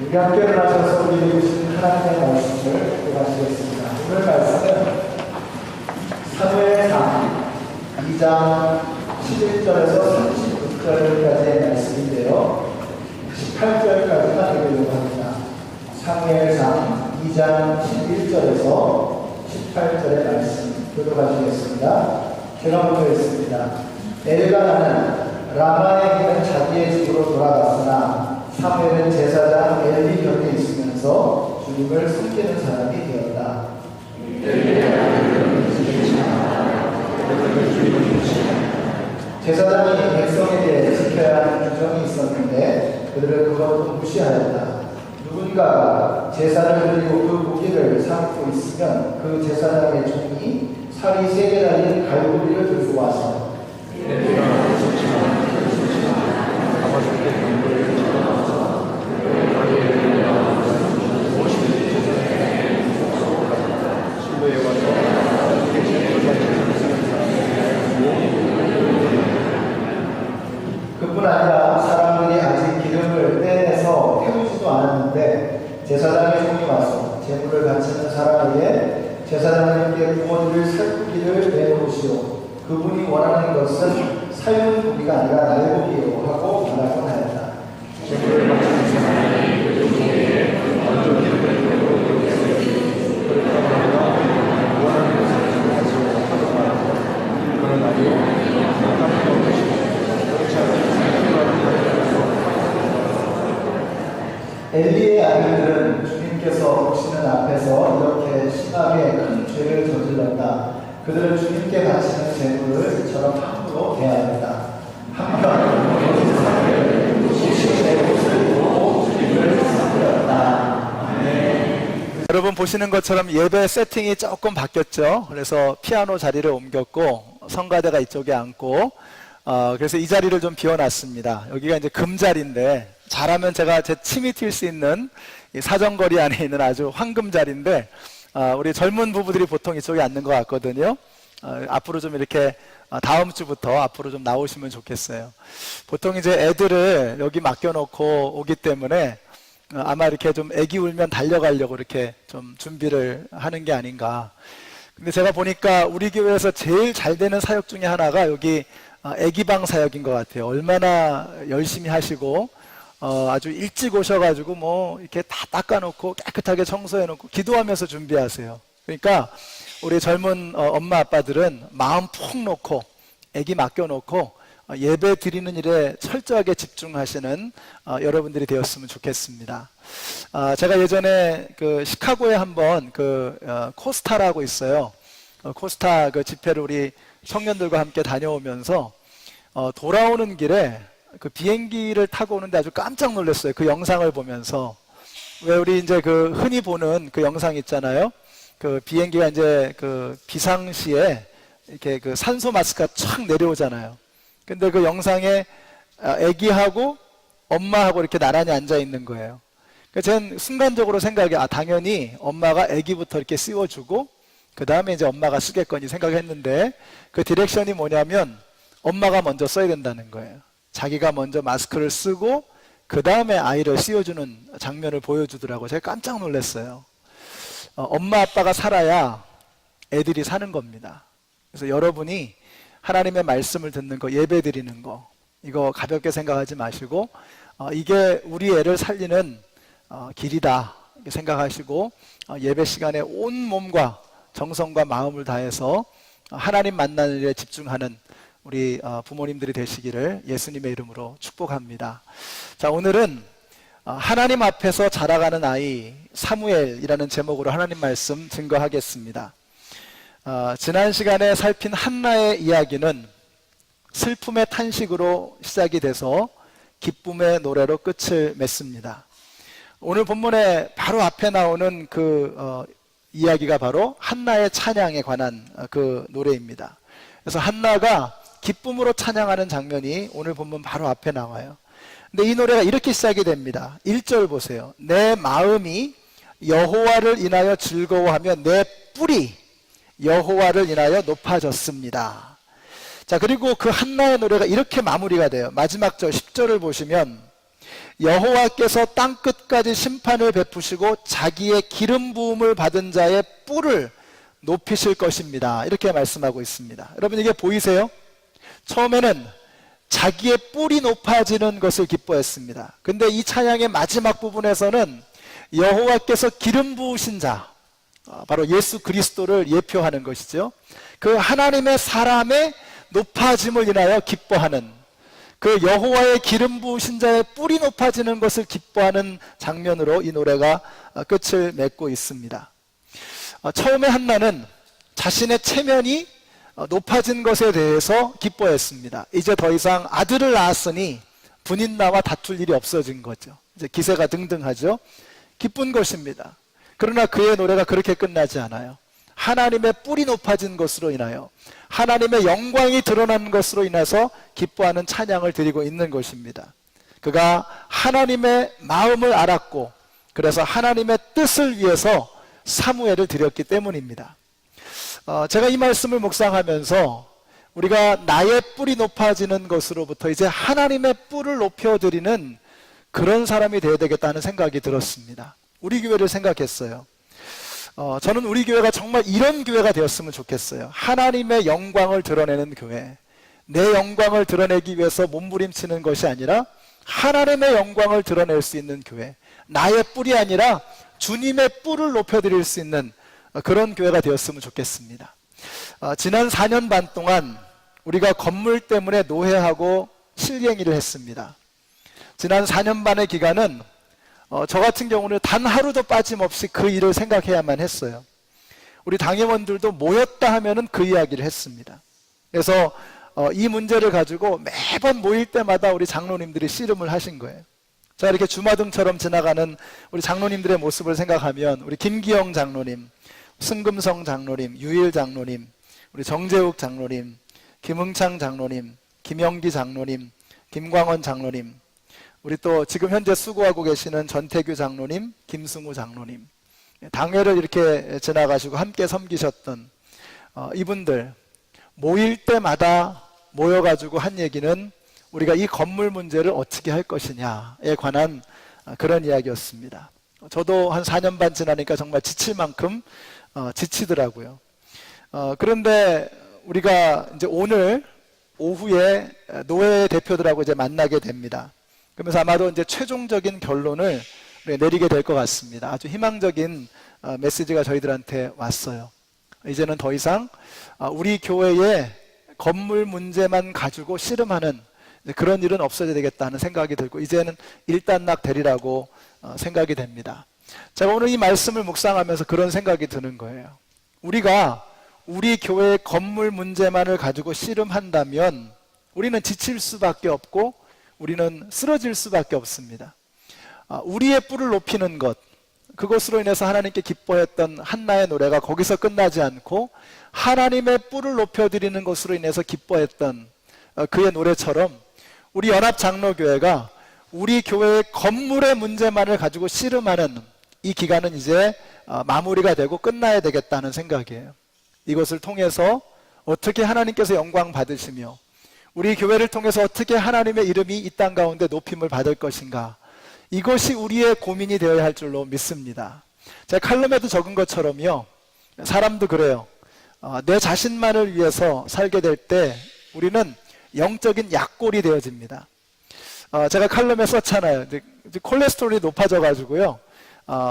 우리 함께 일어나셔서 우리에게 주신 하나님의 말씀을 교독하시겠습니다. 오늘 말씀은 사무엘상 2장 11절에서 36절까지의 말씀인데요. 18절까지만 읽으려고 합니다. 사무엘상 2장 11절에서 18절의 말씀 교독하시겠습니다. 제가 먼저 읽습니다. 엘가나는 라마에 있는 자기의 집으로 돌아갔으나 사무엘은 제사장 엘리 곁에 있으면서 주님을 섬기는 사람이 되었다. 제사장이 백성에 대해 지켜야 하는 규정이 있었는데 그들은 그것도 무시하였다. 누군가가 제사를 드리고 그 고기를 삼고 있으면 그 제사장의 종이 살이 3개 달린 갈고리를 들고 와서 그뿐 아니라 사람들이 아직 기름을 떼내서 태우지도 않았는데 제사장의 종이 와서 제물을 바치는 사람에게 제사장님께 부모들을 살구기를 내놓으시오. 그분이 원하는 것은 삶은 고기가 아니라 날고기요 하고 말하곤 하였다. 제물을 바치는 사람이 그 종에게 먼저 기름을 내놓고 원하는 것을 가지고 하고 말하고 그런 날이 엘리의 아들들은 주님께서 오시는 앞에서 이렇게 심하게 큰 죄를 저질렀다. 그들은 주님께 바치는 제물을 이처럼 함부로 대하였다. 한편 여러분 보시는 것처럼 예배 세팅이 조금 바뀌었죠. 그래서 피아노 자리를 옮겼고 성가대가 이쪽에 앉고 그래서 이 자리를 좀 비워놨습니다. 여기가 이제 금자리인데 잘하면 제가 제 침이 튈 수 있는 이 사정거리 안에 있는 아주 황금 자리인데 우리 젊은 부부들이 보통 이쪽에 앉는 것 같거든요. 앞으로 좀 이렇게 다음 주부터 앞으로 좀 나오시면 좋겠어요. 보통 이제 애들을 여기 맡겨놓고 오기 때문에 아마 이렇게 좀 애기 울면 달려가려고 이렇게 좀 준비를 하는 게 아닌가. 근데 제가 보니까 우리 교회에서 제일 잘 되는 사역 중에 하나가 여기 애기방 사역인 것 같아요. 얼마나 열심히 하시고 아주 일찍 오셔가지고 뭐 이렇게 다 닦아놓고 깨끗하게 청소해놓고 기도하면서 준비하세요. 그러니까 우리 젊은 엄마 아빠들은 마음 푹 놓고 애기 맡겨놓고 예배 드리는 일에 철저하게 집중하시는 여러분들이 되었으면 좋겠습니다. 제가 예전에 그 시카고에 한번 그 코스타라고 있어요. 코스타 그 집회를 우리 청년들과 함께 다녀오면서 돌아오는 길에 그 비행기를 타고 오는데 아주 깜짝 놀랐어요. 그 영상을 보면서. 왜 우리 이제 그 흔히 보는 그 영상 있잖아요. 그 비행기가 이제 그 비상시에 이렇게 그 산소 마스크가 촥 내려오잖아요. 근데 그 영상에 아기하고 엄마하고 이렇게 나란히 앉아 있는 거예요. 그래서 저는 순간적으로 생각이 당연히 엄마가 아기부터 이렇게 씌워주고 그 다음에 이제 엄마가 쓰겠거니 생각했는데 그 디렉션이 뭐냐면 엄마가 먼저 써야 된다는 거예요. 자기가 먼저 마스크를 쓰고 그 다음에 아이를 씌워주는 장면을 보여주더라고요. 제가 깜짝 놀랐어요. 엄마 아빠가 살아야 애들이 사는 겁니다. 그래서 여러분이 하나님의 말씀을 듣는 거, 예배 드리는 거 이거 가볍게 생각하지 마시고 이게 우리 애를 살리는 길이다 이렇게 생각하시고 예배 시간에 온 몸과 정성과 마음을 다해서 하나님 만나는 일에 집중하는 우리 부모님들이 되시기를 예수님의 이름으로 축복합니다. 자, 오늘은 하나님 앞에서 자라가는 아이 사무엘이라는 제목으로 하나님 말씀 증거하겠습니다. 지난 시간에 살핀 한나의 이야기는 슬픔의 탄식으로 시작이 돼서 기쁨의 노래로 끝을 맺습니다. 오늘 본문에 바로 앞에 나오는 그 이야기가 바로 한나의 찬양에 관한 그 노래입니다. 그래서 한나가 기쁨으로 찬양하는 장면이 오늘 본문 바로 앞에 나와요. 근데 이 노래가 이렇게 시작이 됩니다. 1절 보세요. 내 마음이 여호와를 인하여 즐거워하며 내 뿔이 여호와를 인하여 높아졌습니다. 자, 그리고 그 한나의 노래가 이렇게 마무리가 돼요. 마지막 절 10절을 보시면 여호와께서 땅 끝까지 심판을 베푸시고 자기의 기름 부음을 받은 자의 뿔을 높이실 것입니다. 이렇게 말씀하고 있습니다. 여러분 이게 보이세요? 처음에는 자기의 뿔이 높아지는 것을 기뻐했습니다. 근데 이 찬양의 마지막 부분에서는 여호와께서 기름 부으신 자, 바로 예수 그리스도를 예표하는 것이죠. 그 하나님의 사람의 높아짐을 인하여 기뻐하는, 그 여호와의 기름 부으신 자의 뿔이 높아지는 것을 기뻐하는 장면으로 이 노래가 끝을 맺고 있습니다. 처음에 한나는 자신의 체면이 높아진 것에 대해서 기뻐했습니다. 이제 더 이상 아들을 낳았으니 분인나와 다툴 일이 없어진 거죠. 이제 기세가 등등하죠. 기쁜 것입니다. 그러나 그의 노래가 그렇게 끝나지 않아요. 하나님의 뿔이 높아진 것으로 인하여, 하나님의 영광이 드러난 것으로 인해서 기뻐하는 찬양을 드리고 있는 것입니다. 그가 하나님의 마음을 알았고, 그래서 하나님의 뜻을 위해서 사무엘을 드렸기 때문입니다. 제가 이 말씀을 묵상하면서 우리가 나의 뿔이 높아지는 것으로부터 이제 하나님의 뿔을 높여드리는 그런 사람이 되어야 되겠다는 생각이 들었습니다. 우리 교회를 생각했어요. 저는 우리 교회가 정말 이런 교회가 되었으면 좋겠어요. 하나님의 영광을 드러내는 교회. 내 영광을 드러내기 위해서 몸부림치는 것이 아니라 하나님의 영광을 드러낼 수 있는 교회. 나의 뿔이 아니라 주님의 뿔을 높여드릴 수 있는 그런 교회가 되었으면 좋겠습니다. 지난 4년 반 동안 우리가 건물 때문에 노회하고 실갱이를 했습니다. 지난 4년 반의 기간은 저 같은 경우는 단 하루도 빠짐없이 그 일을 생각해야만 했어요. 우리 당회원들도 모였다 하면은 그 이야기를 했습니다. 그래서 이 문제를 가지고 매번 모일 때마다 우리 장로님들이 씨름을 하신 거예요. 자, 이렇게 주마등처럼 지나가는 우리 장로님들의 모습을 생각하면 우리 김기영 장로님, 승금성 장로님, 유일 장로님, 우리 정재욱 장로님, 김흥창 장로님, 김영기 장로님, 김광원 장로님, 우리 또 지금 현재 수고하고 계시는 전태규 장로님, 김승우 장로님, 당회를 이렇게 지나가시고 함께 섬기셨던 이분들 모일 때마다 모여가지고 한 얘기는 우리가 이 건물 문제를 어떻게 할 것이냐에 관한 그런 이야기였습니다. 저도 한 4년 반 지나니까 정말 지칠 만큼 지치더라고요. 그런데 우리가 이제 오늘 오후에 노회 대표들하고 이제 만나게 됩니다. 그러면서 아마도 이제 최종적인 결론을 내리게 될 것 같습니다. 아주 희망적인 메시지가 저희들한테 왔어요. 이제는 더 이상 우리 교회의 건물 문제만 가지고 씨름하는 그런 일은 없어져야 되겠다는 생각이 들고, 이제는 일단락 되리라고 생각이 됩니다. 제가 오늘 이 말씀을 묵상하면서 그런 생각이 드는 거예요. 우리가 우리 교회의 건물 문제만을 가지고 씨름한다면 우리는 지칠 수밖에 없고 우리는 쓰러질 수밖에 없습니다. 우리의 뿔을 높이는 것, 그것으로 인해서 하나님께 기뻐했던 한나의 노래가 거기서 끝나지 않고 하나님의 뿔을 높여드리는 것으로 인해서 기뻐했던 그의 노래처럼 우리 연합장로교회가 우리 교회의 건물의 문제만을 가지고 씨름하는 이 기간은 이제 마무리가 되고 끝나야 되겠다는 생각이에요. 이것을 통해서 어떻게 하나님께서 영광 받으시며 우리 교회를 통해서 어떻게 하나님의 이름이 이 땅 가운데 높임을 받을 것인가, 이것이 우리의 고민이 되어야 할 줄로 믿습니다. 제가 칼럼에도 적은 것처럼요, 사람도 그래요. 내 자신만을 위해서 살게 될 때 우리는 영적인 약골이 되어집니다. 제가 칼럼에 썼잖아요. 이제 콜레스테롤이 높아져 가지고요,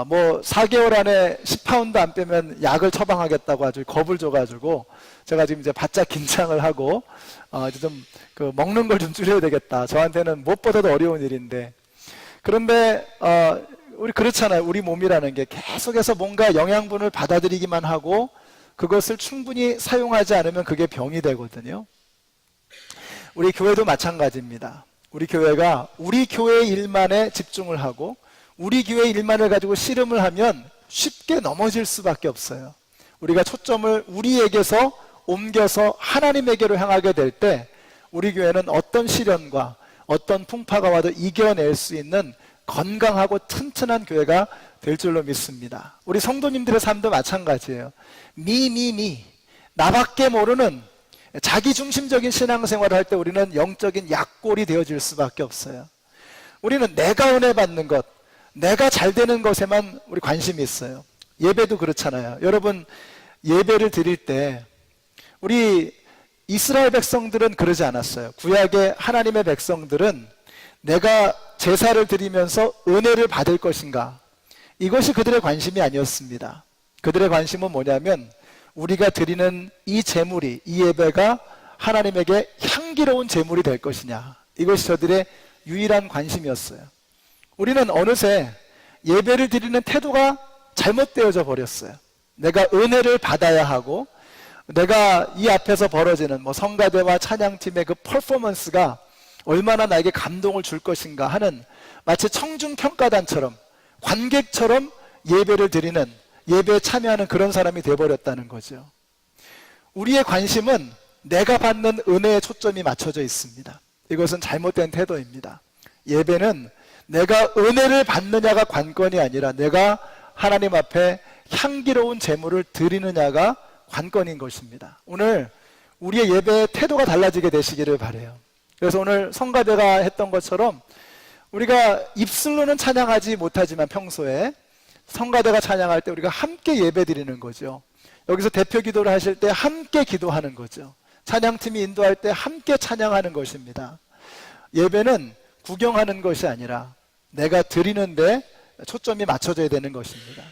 뭐 4개월 안에 10파운드 안 빼면 약을 처방하겠다고 아주 겁을 줘가지고 제가 지금 이제 바짝 긴장을 하고 이제 좀 그 먹는 걸 좀 줄여야 되겠다. 저한테는 무엇보다도 어려운 일인데, 그런데 우리 그렇잖아요. 우리 몸이라는 게 계속해서 뭔가 영양분을 받아들이기만 하고 그것을 충분히 사용하지 않으면 그게 병이 되거든요. 우리 교회도 마찬가지입니다. 우리 교회가 우리 교회의 일만에 집중을 하고 우리 교회의 일만을 가지고 씨름을 하면 쉽게 넘어질 수밖에 없어요. 우리가 초점을 우리에게서 옮겨서 하나님에게로 향하게 될 때 우리 교회는 어떤 시련과 어떤 풍파가 와도 이겨낼 수 있는 건강하고 튼튼한 교회가 될 줄로 믿습니다. 우리 성도님들의 삶도 마찬가지예요. 나밖에 모르는 자기중심적인 신앙생활을 할 때 우리는 영적인 약골이 되어질 수밖에 없어요. 우리는 내가 은혜 받는 것, 내가 잘 되는 것에만 우리 관심이 있어요. 예배도 그렇잖아요. 여러분, 예배를 드릴 때 우리 이스라엘 백성들은 그러지 않았어요. 구약의 하나님의 백성들은 내가 제사를 드리면서 은혜를 받을 것인가, 이것이 그들의 관심이 아니었습니다. 그들의 관심은 뭐냐면 우리가 드리는 이 제물이, 이 예배가 하나님에게 향기로운 제물이 될 것이냐, 이것이 저들의 유일한 관심이었어요. 우리는 어느새 예배를 드리는 태도가 잘못되어져 버렸어요. 내가 은혜를 받아야 하고, 내가 이 앞에서 벌어지는 성가대와 찬양팀의 그 퍼포먼스가 얼마나 나에게 감동을 줄 것인가 하는, 마치 청중평가단처럼, 관객처럼 예배를 드리는, 예배에 참여하는 그런 사람이 되어버렸다는 거죠. 우리의 관심은 내가 받는 은혜에 초점이 맞춰져 있습니다. 이것은 잘못된 태도입니다. 예배는 내가 은혜를 받느냐가 관건이 아니라 내가 하나님 앞에 향기로운 제물을 드리느냐가 관건인 것입니다. 오늘 우리의 예배의 태도가 달라지게 되시기를 바라요. 그래서 오늘 성가대가 했던 것처럼 우리가 입술로는 찬양하지 못하지만 평소에 성가대가 찬양할 때 우리가 함께 예배 드리는 거죠. 여기서 대표 기도를 하실 때 함께 기도하는 거죠. 찬양팀이 인도할 때 함께 찬양하는 것입니다. 예배는 구경하는 것이 아니라 내가 드리는데 초점이 맞춰져야 되는 것입니다.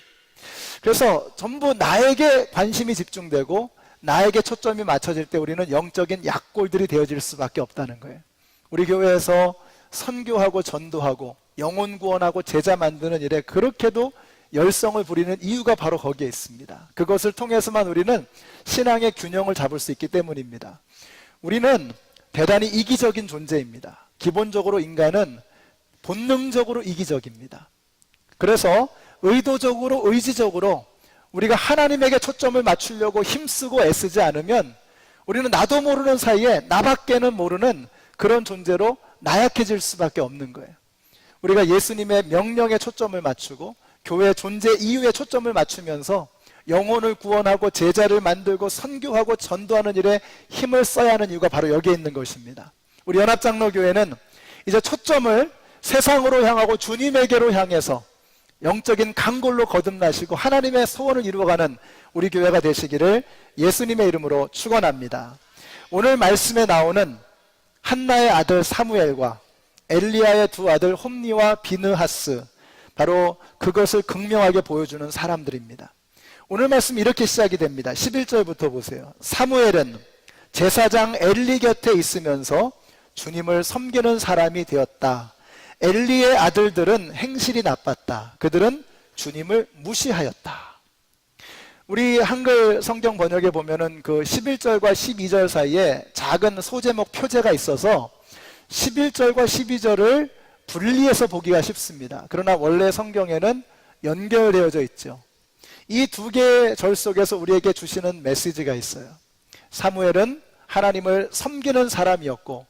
그래서 전부 나에게 관심이 집중되고 나에게 초점이 맞춰질 때 우리는 영적인 약골들이 되어질 수밖에 없다는 거예요. 우리 교회에서 선교하고 전도하고 영혼 구원하고 제자 만드는 일에 그렇게도 열성을 부리는 이유가 바로 거기에 있습니다. 그것을 통해서만 우리는 신앙의 균형을 잡을 수 있기 때문입니다. 우리는 대단히 이기적인 존재입니다. 기본적으로 인간은 본능적으로 이기적입니다. 그래서 의도적으로, 의지적으로 우리가 하나님에게 초점을 맞추려고 힘쓰고 애쓰지 않으면 우리는 나도 모르는 사이에 나밖에는 모르는 그런 존재로 나약해질 수밖에 없는 거예요. 우리가 예수님의 명령에 초점을 맞추고 교회의 존재 이유에 초점을 맞추면서 영혼을 구원하고 제자를 만들고 선교하고 전도하는 일에 힘을 써야 하는 이유가 바로 여기에 있는 것입니다. 우리 연합장로교회는 이제 초점을 세상으로 향하고 주님에게로 향해서 영적인 강골로 거듭나시고 하나님의 소원을 이루어가는 우리 교회가 되시기를 예수님의 이름으로 축원합니다. 오늘 말씀에 나오는 한나의 아들 사무엘과 엘리야의 두 아들 홈니와 비느하스, 바로 그것을 극명하게 보여주는 사람들입니다. 오늘 말씀 이렇게 시작이 됩니다. 11절부터 보세요. 사무엘은 제사장 엘리 곁에 있으면서 주님을 섬기는 사람이 되었다. 엘리의 아들들은 행실이 나빴다. 그들은 주님을 무시하였다. 우리 한글 성경 번역에 보면은 그 11절과 12절 사이에 작은 소제목 표제가 있어서 11절과 12절을 분리해서 보기가 쉽습니다. 그러나 원래 성경에는 연결되어져 있죠. 이 두 개의 절 속에서 우리에게 주시는 메시지가 있어요. 사무엘은 하나님을 섬기는 사람이었고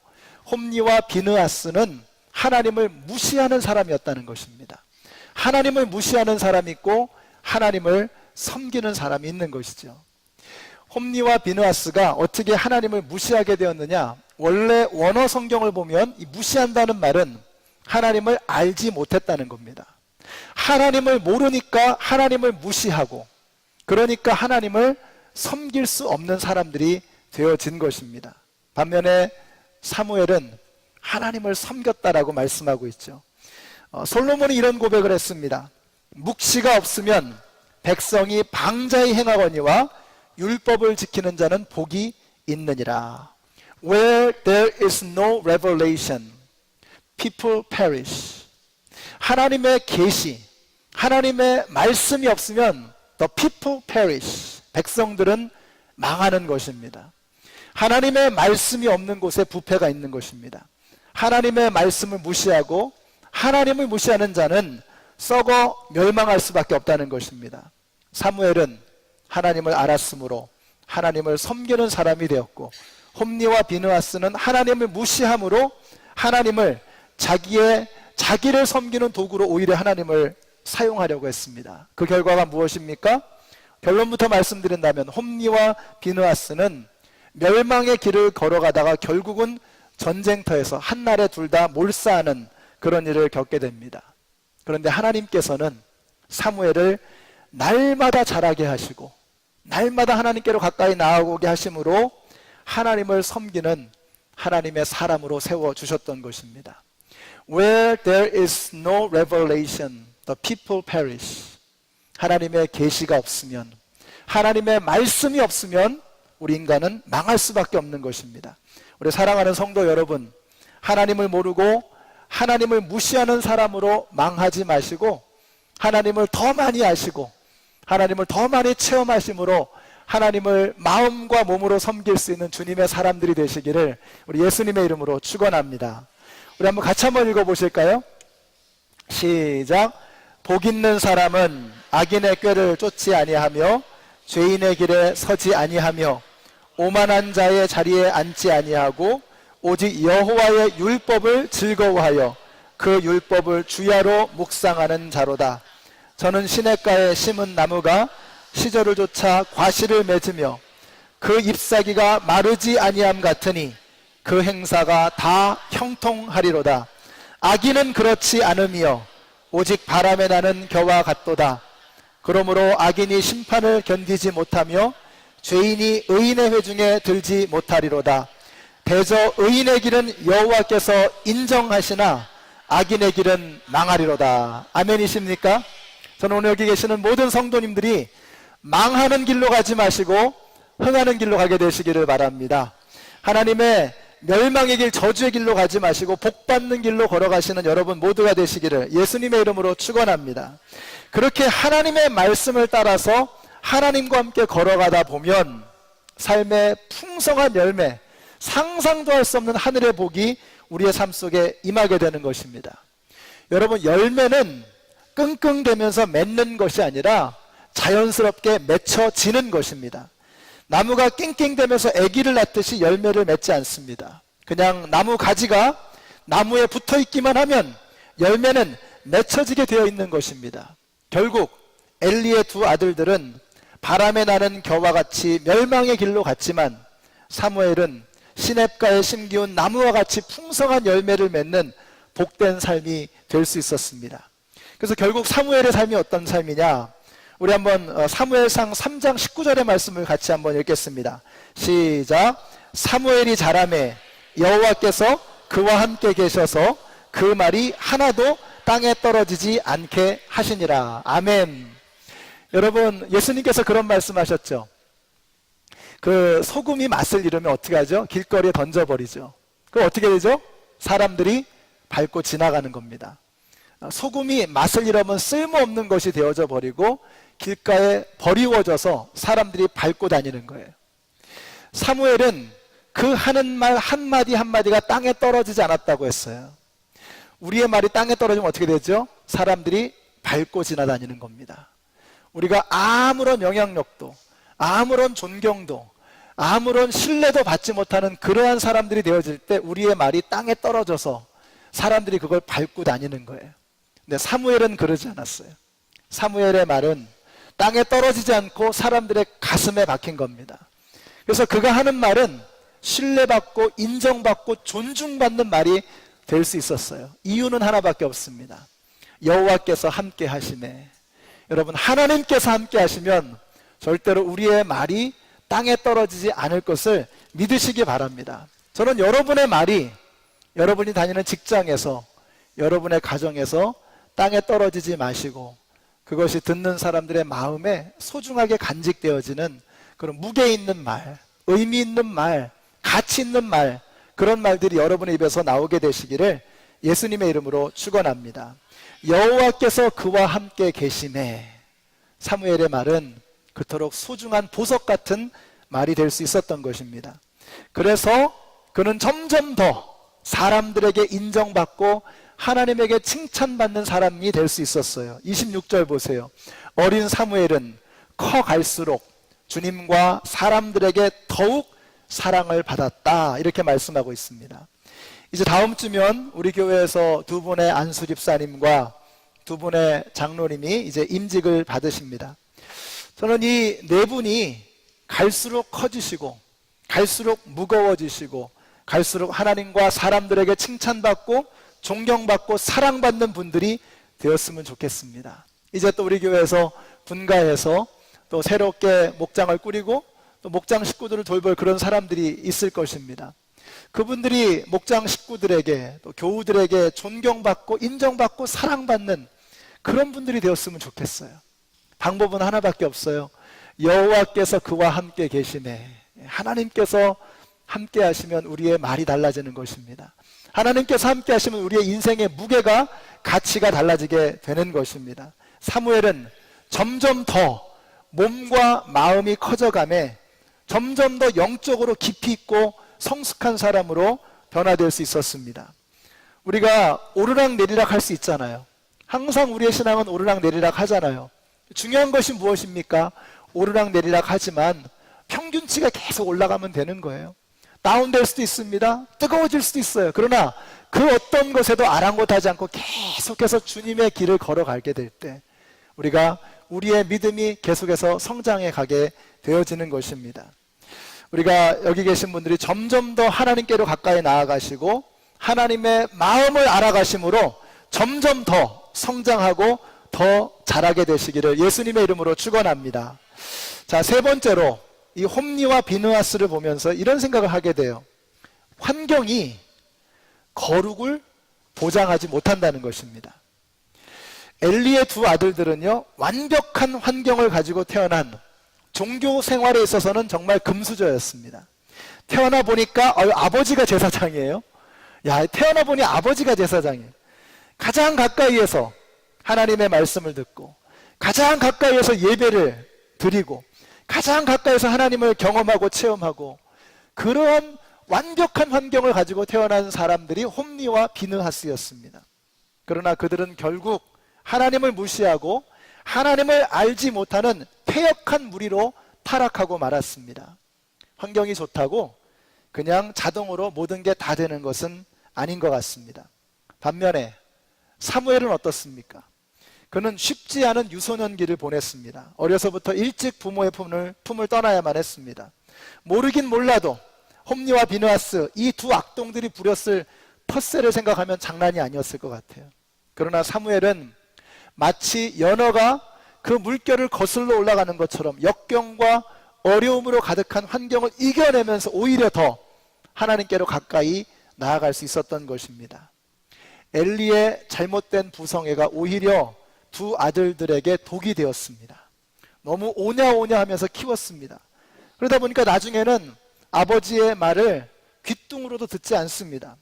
홈니와 비느하스는 하나님을 무시하는 사람이었다는 것입니다. 하나님을 무시하는 사람이 있고 하나님을 섬기는 사람이 있는 것이죠. 홈니와 비느하스가 어떻게 하나님을 무시하게 되었느냐? 원래 원어 성경을 보면 이 무시한다는 말은 하나님을 알지 못했다는 겁니다. 하나님을 모르니까 하나님을 무시하고, 그러니까 하나님을 섬길 수 없는 사람들이 되어진 것입니다. 반면에 사무엘은 하나님을 섬겼다라고 말씀하고 있죠. 솔로몬이 이런 고백을 했습니다. 묵시가 없으면 백성이 방자히 행하거니와 율법을 지키는 자는 복이 있느니라. Where there is no revelation, people perish. 하나님의 계시, 하나님의 말씀이 없으면 the people perish. 백성들은 망하는 것입니다. 하나님의 말씀이 없는 곳에 부패가 있는 것입니다. 하나님의 말씀을 무시하고 하나님을 무시하는 자는 썩어 멸망할 수밖에 없다는 것입니다. 사무엘은 하나님을 알았으므로 하나님을 섬기는 사람이 되었고, 홈니와 비느하스는 하나님을 무시함으로 하나님을 자기를 섬기는 도구로 오히려 하나님을 사용하려고 했습니다. 그 결과가 무엇입니까? 결론부터 말씀드린다면 홈니와 비느하스는 멸망의 길을 걸어가다가 결국은 전쟁터에서 한날에 둘 다 몰사하는 그런 일을 겪게 됩니다. 그런데 하나님께서는 사무엘을 날마다 자라게 하시고 날마다 하나님께로 가까이 나아오게 하심으로 하나님을 섬기는 하나님의 사람으로 세워주셨던 것입니다. Where there is no revelation, the people perish. 하나님의 계시가 없으면, 하나님의 말씀이 없으면 우리 인간은 망할 수밖에 없는 것입니다. 우리 사랑하는 성도 여러분, 하나님을 모르고 하나님을 무시하는 사람으로 망하지 마시고 하나님을 더 많이 아시고 하나님을 더 많이 체험하심으로 하나님을 마음과 몸으로 섬길 수 있는 주님의 사람들이 되시기를 우리 예수님의 이름으로 축원합니다. 우리 한번 같이 한번 읽어보실까요? 시작. 복 있는 사람은 악인의 꾀를 쫓지 아니하며 죄인의 길에 서지 아니하며 오만한 자의 자리에 앉지 아니하고 오직 여호와의 율법을 즐거워하여 그 율법을 주야로 묵상하는 자로다. 저는 시냇가에 심은 나무가 시절을 쫓아 과실을 맺으며 그 잎사귀가 마르지 아니함 같으니 그 행사가 다 형통하리로다. 악인은 그렇지 않으며 오직 바람에 나는 겨와 같도다. 그러므로 악인이 심판을 견디지 못하며 죄인이 의인의 회중에 들지 못하리로다. 대저 의인의 길은 여호와께서 인정하시나 악인의 길은 망하리로다. 아멘이십니까? 저는 오늘 여기 계시는 모든 성도님들이 망하는 길로 가지 마시고 흥하는 길로 가게 되시기를 바랍니다. 하나님의 멸망의 길, 저주의 길로 가지 마시고 복받는 길로 걸어가시는 여러분 모두가 되시기를 예수님의 이름으로 축원합니다. 그렇게 하나님의 말씀을 따라서 하나님과 함께 걸어가다 보면 삶의 풍성한 열매, 상상도 할 수 없는 하늘의 복이 우리의 삶 속에 임하게 되는 것입니다. 여러분, 열매는 끙끙대면서 맺는 것이 아니라 자연스럽게 맺혀지는 것입니다. 나무가 낑낑대면서 아기를 낳듯이 열매를 맺지 않습니다. 그냥 나무 가지가 나무에 붙어 있기만 하면 열매는 맺혀지게 되어 있는 것입니다. 결국 엘리의 두 아들들은 바람에 나는 겨와 같이 멸망의 길로 갔지만 사무엘은 시냇가에 심기운 나무와 같이 풍성한 열매를 맺는 복된 삶이 될 수 있었습니다. 그래서 결국 사무엘의 삶이 어떤 삶이냐? 우리 한번 사무엘상 3장 19절의 말씀을 같이 한번 읽겠습니다. 시작. 사무엘이 자라매 여호와께서 그와 함께 계셔서 그 말이 하나도 땅에 떨어지지 않게 하시니라. 아멘. 여러분, 예수님께서 그런 말씀하셨죠. 그 소금이 맛을 잃으면 어떻게 하죠? 길거리에 던져버리죠. 그럼 어떻게 되죠? 사람들이 밟고 지나가는 겁니다. 소금이 맛을 잃으면 쓸모없는 것이 되어져 버리고 길가에 버리워져서 사람들이 밟고 다니는 거예요. 사무엘은 그 하는 말 한마디 한마디가 땅에 떨어지지 않았다고 했어요. 우리의 말이 땅에 떨어지면 어떻게 되죠? 사람들이 밟고 지나다니는 겁니다. 우리가 아무런 영향력도, 아무런 존경도, 아무런 신뢰도 받지 못하는 그러한 사람들이 되어질 때 우리의 말이 땅에 떨어져서 사람들이 그걸 밟고 다니는 거예요. 근데 사무엘은 그러지 않았어요. 사무엘의 말은 땅에 떨어지지 않고 사람들의 가슴에 박힌 겁니다. 그래서 그가 하는 말은 신뢰받고 인정받고 존중받는 말이 될 수 있었어요. 이유는 하나밖에 없습니다. 여호와께서 함께 하시네. 여러분, 하나님께서 함께 하시면 절대로 우리의 말이 땅에 떨어지지 않을 것을 믿으시기 바랍니다. 저는 여러분의 말이 여러분이 다니는 직장에서, 여러분의 가정에서 땅에 떨어지지 마시고 그것이 듣는 사람들의 마음에 소중하게 간직되어지는 그런 무게 있는 말, 의미 있는 말, 가치 있는 말, 그런 말들이 여러분의 입에서 나오게 되시기를 예수님의 이름으로 축원합니다. 여호와께서 그와 함께 계시네. 사무엘의 말은 그토록 소중한 보석 같은 말이 될 수 있었던 것입니다. 그래서 그는 점점 더 사람들에게 인정받고 하나님에게 칭찬받는 사람이 될 수 있었어요. 26절 보세요. 어린 사무엘은 커갈수록 주님과 사람들에게 더욱 사랑을 받았다, 이렇게 말씀하고 있습니다. 이제 다음 주면 우리 교회에서 두 분의 안수 집사님과 두 분의 장로님이 이제 임직을 받으십니다. 저는 이 네 분이 갈수록 커지시고 갈수록 무거워지시고 갈수록 하나님과 사람들에게 칭찬받고 존경받고 사랑받는 분들이 되었으면 좋겠습니다. 이제 또 우리 교회에서 분가해서 또 새롭게 목장을 꾸리고 또 목장 식구들을 돌볼 그런 사람들이 있을 것입니다. 그분들이 목장 식구들에게 또 교우들에게 존경받고 인정받고 사랑받는 그런 분들이 되었으면 좋겠어요. 방법은 하나밖에 없어요. 여호와께서 그와 함께 계시네. 하나님께서 함께 하시면 우리의 말이 달라지는 것입니다. 하나님께서 함께 하시면 우리의 인생의 무게가 가치가 달라지게 되는 것입니다. 사무엘은 점점 더 몸과 마음이 커져가며 점점 더 영적으로 깊이 있고 성숙한 사람으로 변화될 수 있었습니다. 우리가 오르락 내리락 할 수 있잖아요. 항상 우리의 신앙은 오르락 내리락 하잖아요. 중요한 것이 무엇입니까? 오르락 내리락 하지만 평균치가 계속 올라가면 되는 거예요. 다운될 수도 있습니다. 뜨거워질 수도 있어요. 그러나 그 어떤 것에도 아랑곳하지 않고 계속해서 주님의 길을 걸어가게 될 때 우리가 우리의 믿음이 계속해서 성장해 가게 되어지는 것입니다. 우리가 여기 계신 분들이 점점 더 하나님께로 가까이 나아가시고 하나님의 마음을 알아가심으로 점점 더 성장하고 더 자라게 되시기를 예수님의 이름으로 축원합니다. 자, 세 번째로 이 홈리와 비느하스를 보면서 이런 생각을 하게 돼요. 환경이 거룩을 보장하지 못한다는 것입니다. 엘리의 두 아들들은요, 완벽한 환경을 가지고 태어난 종교 생활에 있어서는 정말 금수저였습니다. 태어나 보니까 아버지가 제사장이에요. 야, 태어나 보니 아버지가 제사장이에요. 가장 가까이에서 하나님의 말씀을 듣고 가장 가까이에서 예배를 드리고 가장 가까이에서 하나님을 경험하고 체험하고 그러한 완벽한 환경을 가지고 태어난 사람들이 홈리와 비느하스였습니다. 그러나 그들은 결국 하나님을 무시하고 하나님을 알지 못하는 패역한 무리로 타락하고 말았습니다. 환경이 좋다고 그냥 자동으로 모든 게 다 되는 것은 아닌 것 같습니다. 반면에 사무엘은 어떻습니까? 그는 쉽지 않은 유소년기를 보냈습니다. 어려서부터 일찍 부모의 품을 떠나야만 했습니다. 모르긴 몰라도 홈리와 비느하스 이 두 악동들이 부렸을 텃세를 생각하면 장난이 아니었을 것 같아요. 그러나 사무엘은 마치 연어가 그 물결을 거슬러 올라가는 것처럼 역경과 어려움으로 가득한 환경을 이겨내면서 오히려 더 하나님께로 가까이 나아갈 수 있었던 것입니다. 엘리의 잘못된 부성애가 오히려 두 아들들에게 독이 되었습니다. 너무 오냐오냐 하면서 키웠습니다. 그러다 보니까 나중에는 아버지의 말을 귓등으로도 듣지 않습니다.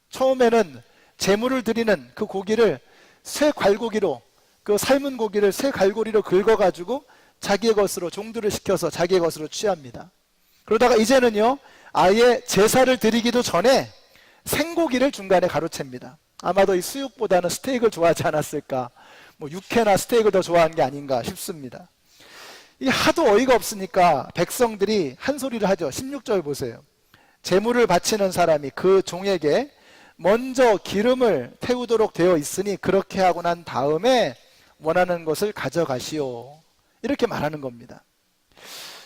처음에는 제물을 드리는 그 고기를 쇠 갈고기로, 그 삶은 고기를 쇠 갈고리로 긁어가지고 자기의 것으로 종들을 시켜서 자기의 것으로 취합니다. 그러다가 이제는요, 아예 제사를 드리기도 전에 생고기를 중간에 가로챕니다. 아마도 이 수육보다는 스테이크를 좋아하지 않았을까, 뭐 육회나 스테이크를 더 좋아한 게 아닌가 싶습니다. 이 하도 어이가 없으니까 백성들이 한 소리를 하죠. 16절 보세요. 제물을 바치는 사람이 그 종에게 먼저 기름을 태우도록 되어 있으니 그렇게 하고 난 다음에 원하는 것을 가져가시오. 이렇게 말하는 겁니다.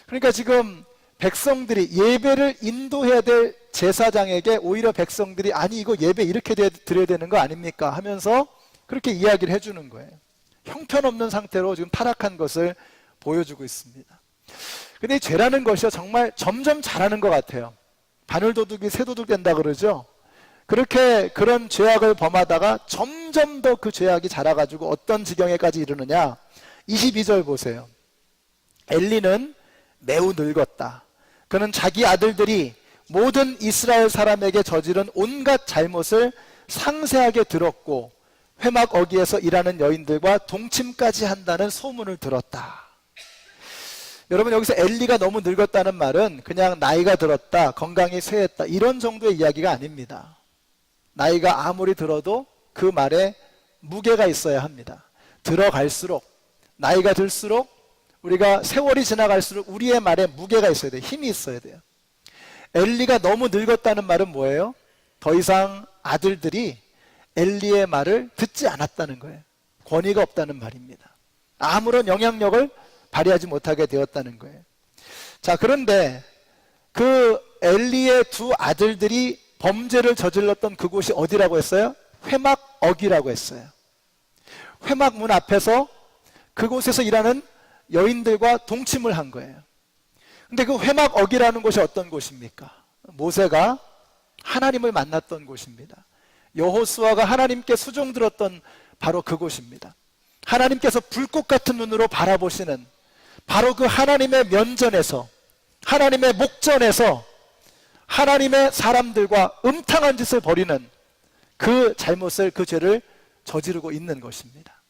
그러니까 지금 백성들이 예배를 인도해야 될 제사장에게 오히려 백성들이 아니 이거 예배 이렇게 드려야 되는 거 아닙니까? 하면서 그렇게 이야기를 해주는 거예요. 형편없는 상태로 지금 타락한 것을 보여주고 있습니다. 근데 이 죄라는 것이 정말 점점 자라는 것 같아요. 바늘도둑이 새도둑 된다 그러죠. 그렇게 그런 죄악을 범하다가 점점 더 그 죄악이 자라가지고 어떤 지경에까지 이르느냐. 22절 보세요. 엘리는 매우 늙었다. 그는 자기 아들들이 모든 이스라엘 사람에게 저지른 온갖 잘못을 상세하게 들었고 회막 어귀에서 일하는 여인들과 동침까지 한다는 소문을 들었다. 여러분, 여기서 엘리가 너무 늙었다는 말은 그냥 나이가 들었다, 건강이 쇠했다 이런 정도의 이야기가 아닙니다. 나이가 아무리 들어도 그 말에 무게가 있어야 합니다. 들어갈수록, 나이가 들수록, 우리가 세월이 지나갈수록 우리의 말에 무게가 있어야 돼요. 힘이 있어야 돼요. 엘리가 너무 늙었다는 말은 뭐예요? 더 이상 아들들이 엘리의 말을 듣지 않았다는 거예요. 권위가 없다는 말입니다. 아무런 영향력을 발휘하지 못하게 되었다는 거예요. 자, 그런데 그 엘리의 두 아들들이 범죄를 저질렀던 그곳이 어디라고 했어요? 회막어기라고 했어요. 회막 문 앞에서 그곳에서 일하는 여인들과 동침을 한 거예요. 근데 그 회막어기라는 곳이 어떤 곳입니까? 모세가 하나님을 만났던 곳입니다. 여호수아가 하나님께 수종 들었던 바로 그곳입니다. 하나님께서 불꽃 같은 눈으로 바라보시는 바로 그 하나님의 면전에서, 하나님의 목전에서 하나님의 사람들과 음탕한 짓을 벌이는 그 잘못을, 그 죄를 저지르고 있는 것입니다.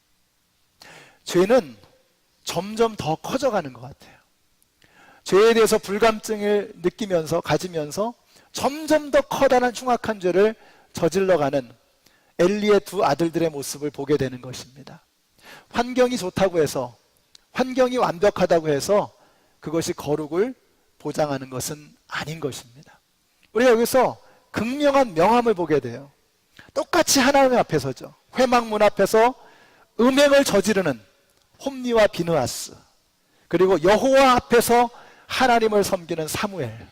죄는 점점 더 커져가는 것 같아요. 죄에 대해서 불감증을 느끼면서, 가지면서 점점 더 커다란 흉악한 죄를 저질러가는 엘리의 두 아들들의 모습을 보게 되는 것입니다. 환경이 좋다고 해서, 환경이 완벽하다고 해서 그것이 거룩을 보장하는 것은 아닌 것입니다. 우리가 여기서 극명한 명함을 보게 돼요. 똑같이 하나님 앞에서죠. 회막문 앞에서 음행을 저지르는 홈리와 비느하스, 그리고 여호와 앞에서 하나님을 섬기는 사무엘,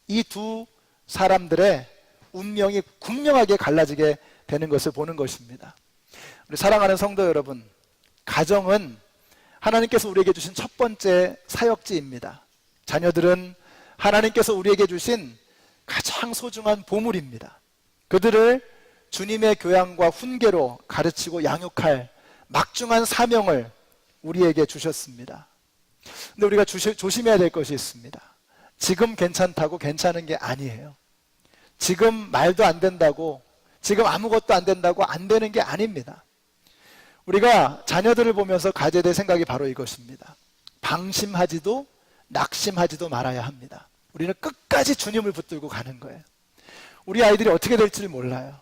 이 두 사람들의 운명이 분명하게 갈라지게 되는 것을 보는 것입니다. 우리 사랑하는 성도 여러분, 가정은 하나님께서 우리에게 주신 첫 번째 사역지입니다. 자녀들은 하나님께서 우리에게 주신 가장 소중한 보물입니다. 그들을 주님의 교양과 훈계로 가르치고 양육할 막중한 사명을 우리에게 주셨습니다. 근데 우리가 조심해야 될 것이 있습니다. 지금 괜찮다고 괜찮은 게 아니에요. 지금 말도 안 된다고, 지금 아무것도 안 된다고 안 되는 게 아닙니다. 우리가 자녀들을 보면서 가져야 될 생각이 바로 이것입니다. 방심하지도 낙심하지도 말아야 합니다. 우리는 끝까지 주님을 붙들고 가는 거예요. 우리 아이들이 어떻게 될지 몰라요.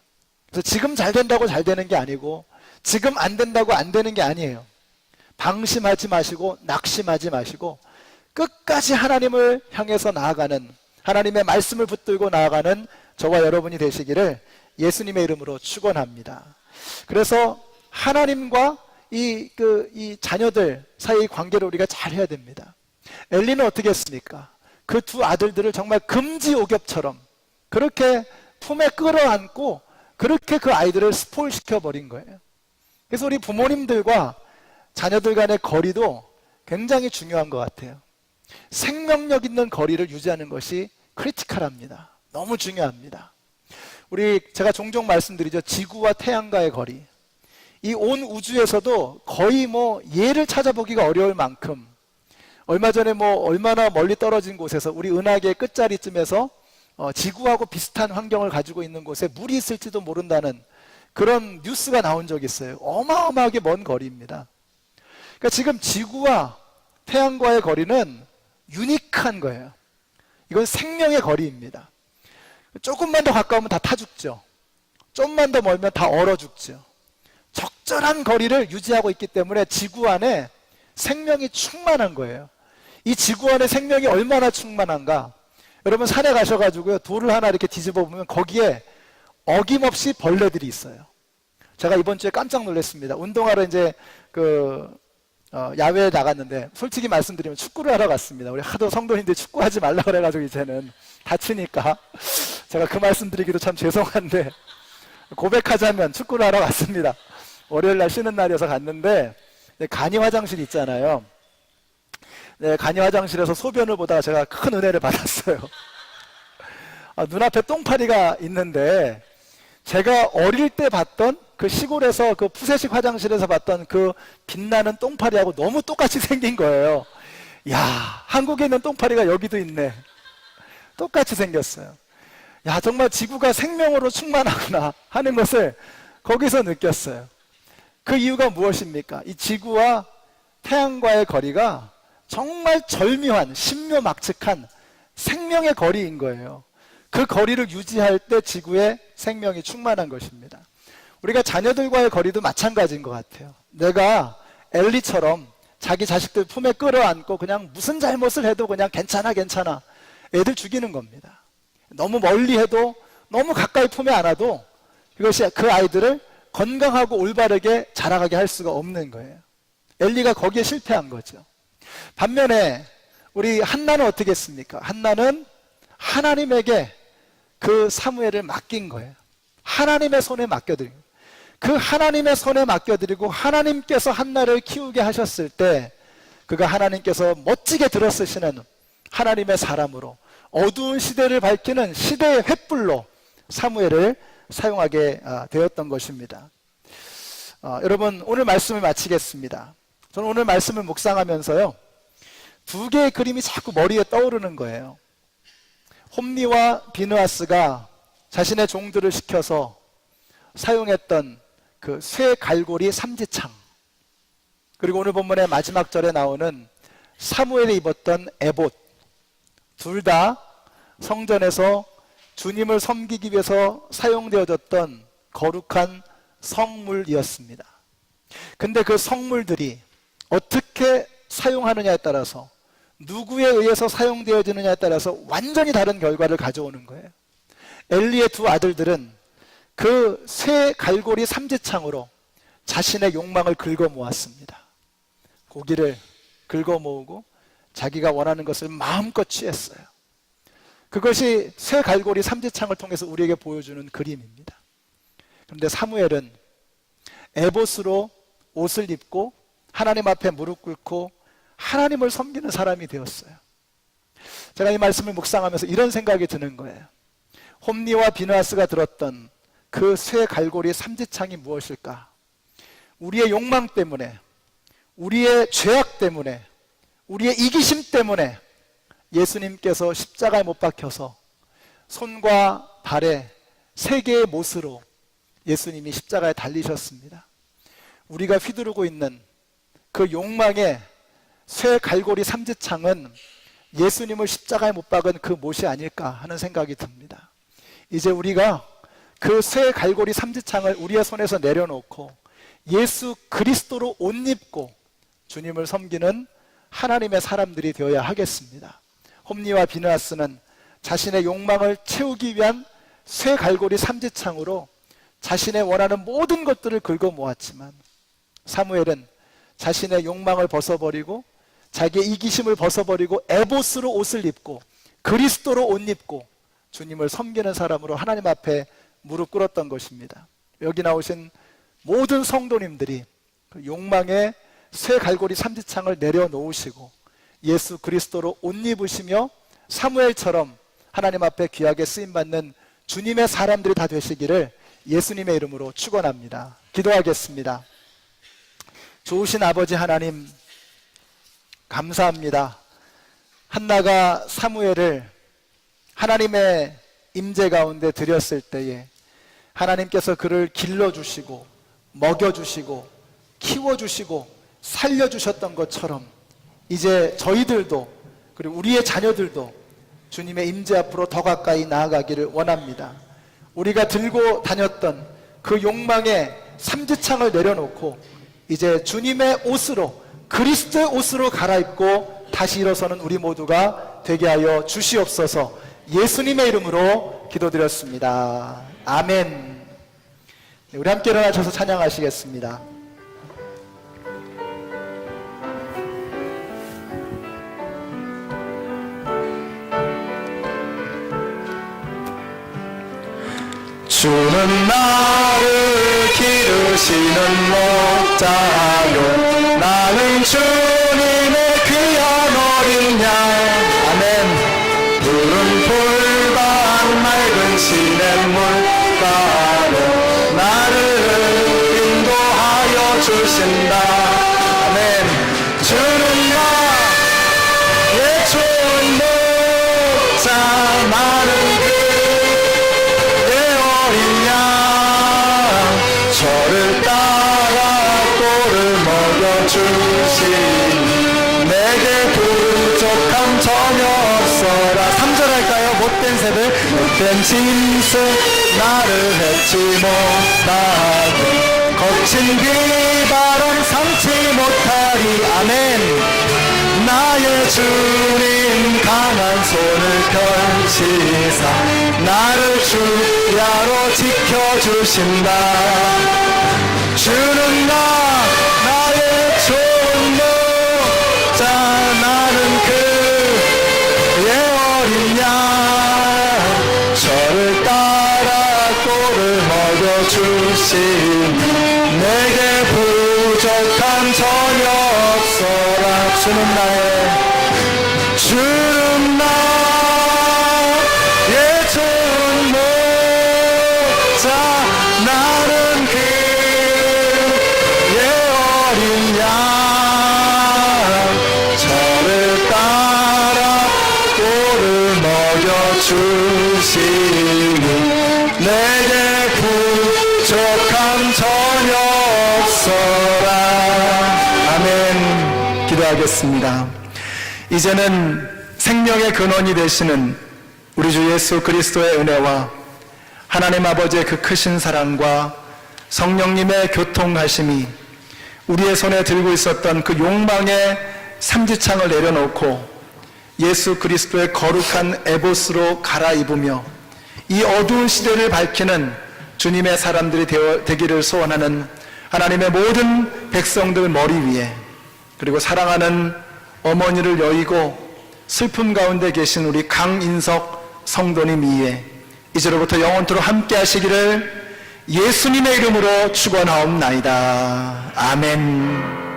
그래서 지금 잘 된다고 잘 되는 게 아니고, 지금 안 된다고 안 되는 게 아니에요. 방심하지 마시고 낙심하지 마시고 끝까지 하나님을 향해서 나아가는, 하나님의 말씀을 붙들고 나아가는 저와 여러분이 되시기를 예수님의 이름으로 축원합니다. 그래서 하나님과 이 자녀들 사이의 관계를 우리가 잘 해야 됩니다. 엘리는 어떻게 했습니까? 그 두 아들들을 정말 금지옥엽처럼 그렇게 품에 끌어안고 그렇게 그 아이들을 스포일시켜 버린 거예요. 그래서 우리 부모님들과 자녀들 간의 거리도 굉장히 중요한 것 같아요. 생명력 있는 거리를 유지하는 것이 크리티컬합니다. 너무 중요합니다. 제가 종종 말씀드리죠. 지구와 태양과의 거리. 이 온 우주에서도 거의 예를 찾아보기가 어려울 만큼, 얼마 전에 얼마나 멀리 떨어진 곳에서, 우리 은하계의 끝자리쯤에서 지구하고 비슷한 환경을 가지고 있는 곳에 물이 있을지도 모른다는 그런 뉴스가 나온 적이 있어요. 어마어마하게 먼 거리입니다. 그러니까 지금 지구와 태양과의 거리는 유니크한 거예요. 이건 생명의 거리입니다. 조금만 더 가까우면 다 타 죽죠. 좀만 더 멀면 다 얼어 죽죠. 적절한 거리를 유지하고 있기 때문에 지구 안에 생명이 충만한 거예요. 이 지구 안에 생명이 얼마나 충만한가? 여러분 산에 가셔가지고요, 돌을 하나 이렇게 뒤집어 보면 거기에 어김없이 벌레들이 있어요. 제가 이번 주에 깜짝 놀랐습니다. 운동하러 이제 야외에 나갔는데, 솔직히 말씀드리면 축구를 하러 갔습니다. 우리 하도 성도님들이 축구하지 말라 그래가지고 이제는 다치니까 제가 그 말씀드리기도 참 죄송한데, 고백하자면 축구를 하러 갔습니다. 월요일날 쉬는 날이어서 갔는데, 간이 화장실 있잖아요. 네, 간이 화장실에서 소변을 보다가 제가 큰 은혜를 받았어요. 눈앞에 똥파리가 있는데, 제가 어릴 때 봤던 그 시골에서 그 푸세식 화장실에서 봤던 그 빛나는 똥파리하고 너무 똑같이 생긴 거예요. 야, 한국에 있는 똥파리가 여기도 있네. 똑같이 생겼어요. 야, 정말 지구가 생명으로 충만하구나 하는 것을 거기서 느꼈어요. 그 이유가 무엇입니까? 이 지구와 태양과의 거리가 정말 절묘한, 신묘막측한 생명의 거리인 거예요. 그 거리를 유지할 때 지구에 생명이 충만한 것입니다. 우리가 자녀들과의 거리도 마찬가지인 것 같아요. 내가 엘리처럼 자기 자식들 품에 끌어안고 그냥 무슨 잘못을 해도 그냥 괜찮아 애들 죽이는 겁니다. 너무 멀리 해도, 너무 가까이 품에 안아도 그것이 그 아이들을 건강하고 올바르게 자라가게 할 수가 없는 거예요. 엘리가 거기에 실패한 거죠. 반면에 우리 한나는 어떻게 했습니까? 한나는 하나님에게 그 사무엘을 맡긴 거예요. 하나님의 손에 맡겨드리고, 그 하나님의 손에 맡겨드리고 하나님께서 한나를 키우게 하셨을 때 그가 하나님께서 멋지게 들어쓰시는 하나님의 사람으로 어두운 시대를 밝히는 시대의 횃불로 사무엘을 사용하게 되었던 것입니다. 여러분, 오늘 말씀을 마치겠습니다. 저는 오늘 말씀을 묵상하면서요, 두 개의 그림이 자꾸 머리에 떠오르는 거예요. 홈리와 비느하스가 자신의 종들을 시켜서 사용했던 그 쇠 갈고리 삼지창, 그리고 오늘 본문의 마지막 절에 나오는 사무엘이 입었던 에봇, 둘 다 성전에서 주님을 섬기기 위해서 사용되어졌던 거룩한 성물이었습니다. 근데 그 성물들이 어떻게 사용하느냐에 따라서, 누구에 의해서 사용되어지느냐에 따라서 완전히 다른 결과를 가져오는 거예요. 엘리의 두 아들들은 그 쇠 갈고리 삼지창으로 자신의 욕망을 긁어 모았습니다. 고기를 긁어 모으고 자기가 원하는 것을 마음껏 취했어요. 그것이 쇠 갈고리 삼지창을 통해서 우리에게 보여주는 그림입니다. 그런데 사무엘은 에봇으로 옷을 입고 하나님 앞에 무릎 꿇고 하나님을 섬기는 사람이 되었어요. 제가 이 말씀을 묵상하면서 이런 생각이 드는 거예요. 홈리와 비느하스가 들었던 그 쇠 갈고리 삼지창이 무엇일까? 우리의 욕망 때문에, 우리의 죄악 때문에, 우리의 이기심 때문에 예수님께서 십자가에 못 박혀서 손과 발에 세 개의 못으로 예수님이 십자가에 달리셨습니다. 우리가 휘두르고 있는 그 욕망의 쇠 갈고리 삼지창은 예수님을 십자가에 못 박은 그 못이 아닐까 하는 생각이 듭니다. 이제 우리가 그 쇠 갈고리 삼지창을 우리의 손에서 내려놓고 예수 그리스도로 옷 입고 주님을 섬기는 하나님의 사람들이 되어야 하겠습니다. 홈리와 비느하스는 자신의 욕망을 채우기 위한 쇠 갈고리 삼지창으로 자신의 원하는 모든 것들을 긁어 모았지만, 사무엘은 자신의 욕망을 벗어버리고 자기의 이기심을 벗어버리고 에봇으로 옷을 입고 그리스도로 옷 입고 주님을 섬기는 사람으로 하나님 앞에 무릎 꿇었던 것입니다. 여기 나오신 모든 성도님들이 그 욕망의 쇠 갈고리 삼지창을 내려놓으시고 예수 그리스도로 옷 입으시며 사무엘처럼 하나님 앞에 귀하게 쓰임받는 주님의 사람들이 다 되시기를 예수님의 이름으로 축원합니다. 기도하겠습니다. 좋으신 아버지 하나님, 감사합니다. 한나가 사무엘을 하나님의 임재 가운데 드렸을 때에 하나님께서 그를 길러주시고 먹여주시고 키워주시고 살려주셨던 것처럼 이제 저희들도, 그리고 우리의 자녀들도 주님의 임재 앞으로 더 가까이 나아가기를 원합니다. 우리가 들고 다녔던 그 욕망의 삼지창을 내려놓고 이제 주님의 옷으로, 그리스도의 옷으로 갈아입고 다시 일어서는 우리 모두가 되게 하여 주시옵소서. 예수님의 이름으로 기도드렸습니다. 아멘. 우리 함께 일어나셔서 찬양하시겠습니다. 주는 나를 기르시는 목자요, 나는 주님의 귀한 어린 양. 아멘. 푸른 풀밭 맑은 시냇물가로 나를 인도하여 주신다. 아멘. 주는 나의 좋은 목자, 나는 저를 따라 꼴을 먹여주시니 내게 부족함 전혀 없어라. 3절 할까요? 못된 새들, 못된 짐승 나를 해치 못하니 거친 비바람 삼지 못하리. 아멘. 나의 주님 강한 손을 펼치사 나를 주야로 지켜주신다. 주는 나의 좋은 목자, 나는 그의 어린 양. 저를 따라 꼴을 내게 부족한 전혀 없어라. 주는 나의 좋은 목자, 나는 그의 어린 양, 저를 따라 꼴을 먹여주시니 내게 부족함 전혀 없어라. 아멘. 기도하겠습니다. 이제는 생명의 근원이 되시는 우리 주 예수 그리스도의 은혜와 하나님 아버지의 그 크신 사랑과 성령님의 교통하심이 우리의 손에 들고 있었던 그 욕망의 삼지창을 내려놓고 예수 그리스도의 거룩한 에봇으로 갈아입으며 이 어두운 시대를 밝히는 주님의 사람들이 되기를 소원하는 하나님의 모든 백성들 머리 위에, 그리고 사랑하는 어머니를 여의고 슬픔 가운데 계신 우리 강인석 성도님 위에 이제로부터 영원토록 함께 하시기를 예수님의 이름으로 축원하옵나이다. 아멘.